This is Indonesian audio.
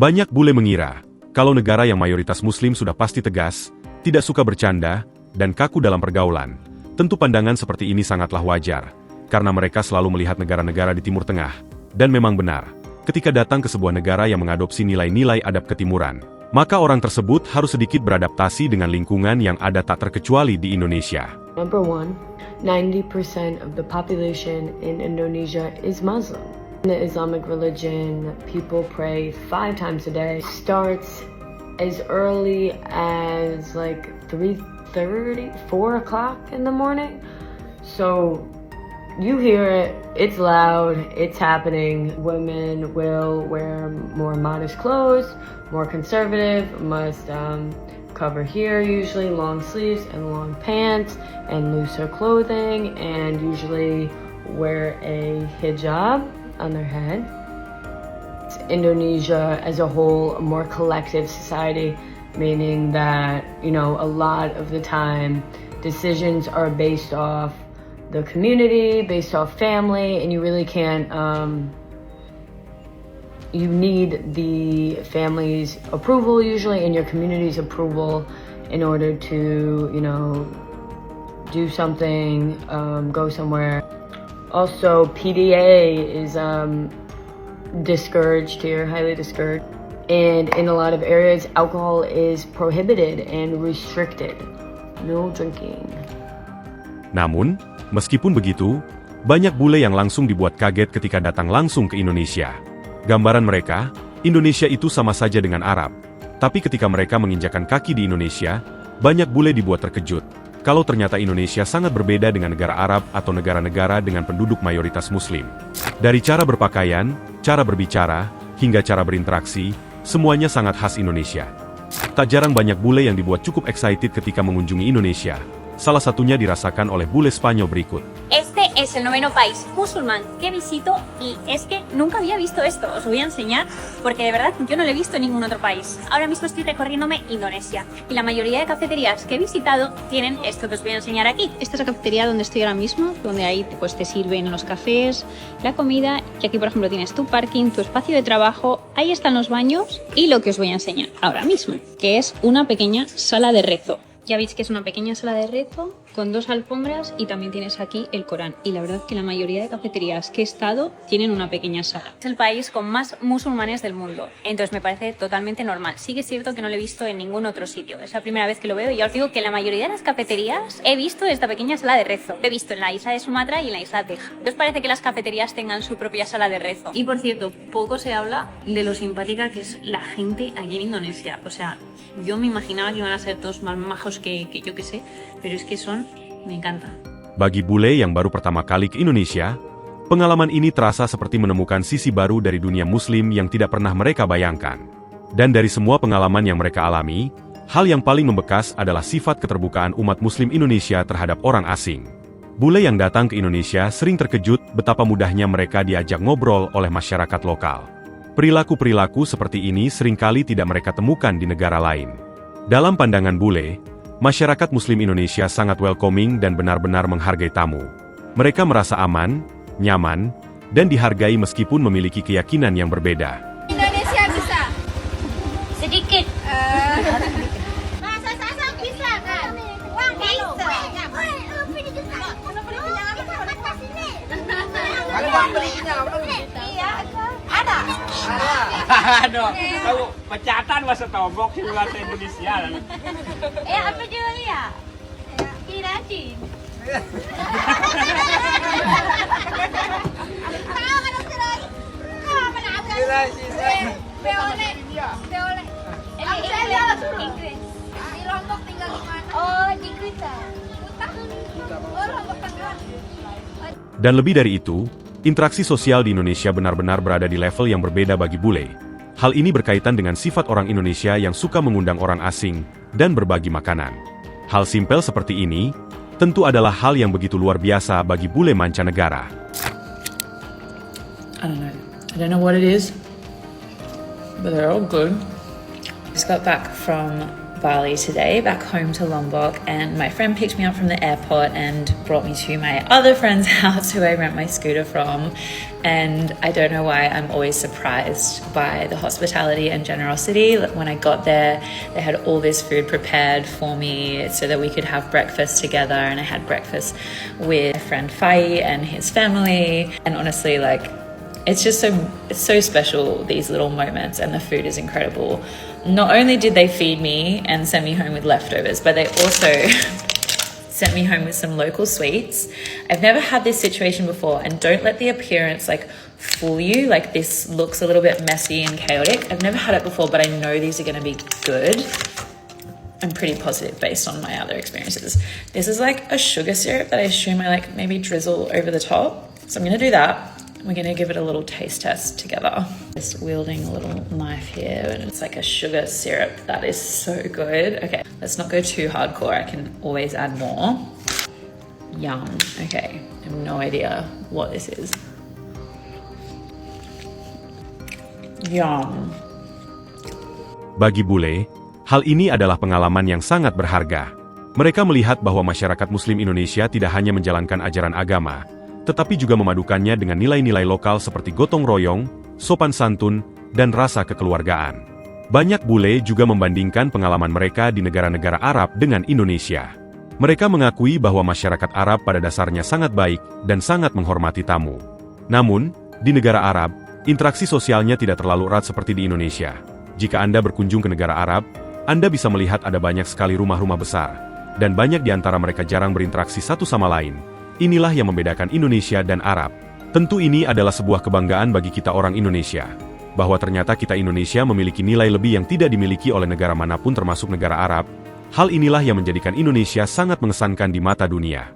Banyak bule mengira, kalau negara yang mayoritas muslim sudah pasti tegas, tidak suka bercanda, dan kaku dalam pergaulan. Tentu pandangan seperti ini sangatlah wajar, karena mereka selalu melihat negara-negara di Timur Tengah. Dan memang benar, ketika datang ke sebuah negara yang mengadopsi nilai-nilai adab ketimuran, maka orang tersebut harus sedikit beradaptasi dengan lingkungan yang ada tak terkecuali di Indonesia. Number one, 90% of the population in Indonesia is Muslim. In the Islamic religion, people pray 5 times a day. Starts as early as like 3:30, 4 o'clock in the morning. So you hear it, it's loud, it's happening. Women will wear more modest clothes, more conservative, must cover here, usually long sleeves and long pants and looser clothing, and usually wear a hijab on their head. Indonesia as a whole, a more collective society, meaning that, you know, a lot of the time decisions are based off the community, based off family, and you really can't, you need the family's approval usually and your community's approval in order to, you know, do something, go somewhere. Also, PDA is discouraged here, highly discouraged. And in a lot of areas, alcohol is prohibited and restricted. No drinking. Namun, meskipun begitu, banyak bule yang langsung dibuat kaget ketika datang langsung ke Indonesia. Gambaran mereka, Indonesia itu sama saja dengan Arab. Tapi ketika mereka menginjakan kaki di Indonesia, banyak bule dibuat terkejut. Kalau ternyata Indonesia sangat berbeda dengan negara Arab atau negara-negara dengan penduduk mayoritas Muslim. Dari cara berpakaian, cara berbicara, hingga cara berinteraksi, semuanya sangat khas Indonesia. Tak jarang banyak bule yang dibuat cukup excited ketika mengunjungi Indonesia. Salah satunya dirasakan oleh bule Spanyol berikut. Este es el 9º país musulmán que visito y es que nunca había visto esto. Os voy a enseñar porque de verdad yo no lo he visto en ningún otro país. Ahora mismo estoy recorriéndome Indonesia y la mayoría de cafeterías que he visitado tienen esto que os voy a enseñar aquí. Esta es la cafetería donde estoy ahora mismo, donde ahí pues te sirven los cafés, la comida, y aquí por ejemplo tienes tu parking, tu espacio de trabajo, ahí están los baños y lo que os voy a enseñar ahora mismo, que es una pequeña sala de rezo. Ya veis que es una pequeña sala de rezo con 2 alfombras y también tienes aquí el Corán. Y la verdad que la mayoría de cafeterías que he estado tienen una pequeña sala. Es el país con más musulmanes del mundo, entonces me parece totalmente normal. Sí que es cierto que no lo he visto en ningún otro sitio. Es la primera vez que lo veo y ya os digo que en la mayoría de las cafeterías he visto esta pequeña sala de rezo. Lo he visto en la isla de Sumatra y en la isla de Teja. ¿Os parece que las cafeterías tengan su propia sala de rezo? Y por cierto, poco se habla de lo simpática que es la gente aquí en Indonesia. O sea, yo me imaginaba que iban a ser todos más majos que yo que sé, pero es que me encanta. Bagi bule yang baru pertama kali ke Indonesia, pengalaman ini terasa seperti menemukan sisi baru dari dunia muslim yang tidak pernah mereka bayangkan. Dan dari semua pengalaman yang mereka alami, hal yang paling membekas adalah sifat keterbukaan umat muslim Indonesia terhadap orang asing. Bule yang datang ke Indonesia sering terkejut betapa mudahnya mereka diajak ngobrol oleh masyarakat lokal. Perilaku-perilaku seperti ini seringkali tidak mereka temukan di negara lain. Dalam pandangan bule, masyarakat Muslim Indonesia sangat welcoming dan benar-benar menghargai tamu. Mereka merasa aman, nyaman, dan dihargai meskipun memiliki keyakinan yang berbeda. Indonesia bisa? Sedikit. Bahasa Sasak bisa kan? Wang bisa. Iya, ada. Aduh, tahu pecatan bahasa tobok sih bahasa Indonesia. Apa jual ya? Kirajin. Tahu kan terus? Apa nak? Kirajin. Beole. Beole. Inggris. Di Lombok tinggal di mana? Oh, di Kuta. Oh, Lombok Tengah. Dan lebih dari itu, interaksi sosial di Indonesia benar-benar berada di level yang berbeda bagi bule. Hal ini berkaitan dengan sifat orang Indonesia yang suka mengundang orang asing dan berbagi makanan. Hal simpel seperti ini, tentu adalah hal yang begitu luar biasa bagi bule mancanegara. I don't know what it is, but they're all good. Just got back from Bali today, back home to Lombok, and my friend picked me up from the airport and brought me to my other friend's house who I rent my scooter from. And I don't know why, I'm always surprised by the hospitality and generosity. When I got there, they had all this food prepared for me so that we could have breakfast together, and I had breakfast with my friend Fai and his family. And honestly, like, it's so special, these little moments, and the food is incredible. Not only did they feed me and send me home with leftovers, but they also sent me home with some local sweets. I've never had this situation before, and don't let the appearance like fool you. Like, this looks a little bit messy and chaotic. I've never had it before, but I know these are going to be good. I'm pretty positive based on my other experiences. This is like a sugar syrup that I assume I like maybe drizzle over the top. So I'm going to do that. We're going to give it a little taste test together. Just wielding a little knife here, and it's like a sugar syrup that is so good. Okay, let's not go too hardcore. I can always add more. Yum. Okay, I have no idea what this is. Yum. Bagi bule, hal ini adalah pengalaman yang sangat berharga. Mereka melihat bahwa masyarakat Muslim Indonesia tidak hanya menjalankan ajaran agama, tetapi juga memadukannya dengan nilai-nilai lokal seperti gotong royong, sopan santun, dan rasa kekeluargaan. Banyak bule juga membandingkan pengalaman mereka di negara-negara Arab dengan Indonesia. Mereka mengakui bahwa masyarakat Arab pada dasarnya sangat baik dan sangat menghormati tamu. Namun, di negara Arab, interaksi sosialnya tidak terlalu erat seperti di Indonesia. Jika Anda berkunjung ke negara Arab, Anda bisa melihat ada banyak sekali rumah-rumah besar, dan banyak di antara mereka jarang berinteraksi satu sama lain. Inilah yang membedakan Indonesia dan Arab. Tentu ini adalah sebuah kebanggaan bagi kita orang Indonesia, bahwa ternyata kita Indonesia memiliki nilai lebih yang tidak dimiliki oleh negara manapun termasuk negara Arab. Hal inilah yang menjadikan Indonesia sangat mengesankan di mata dunia.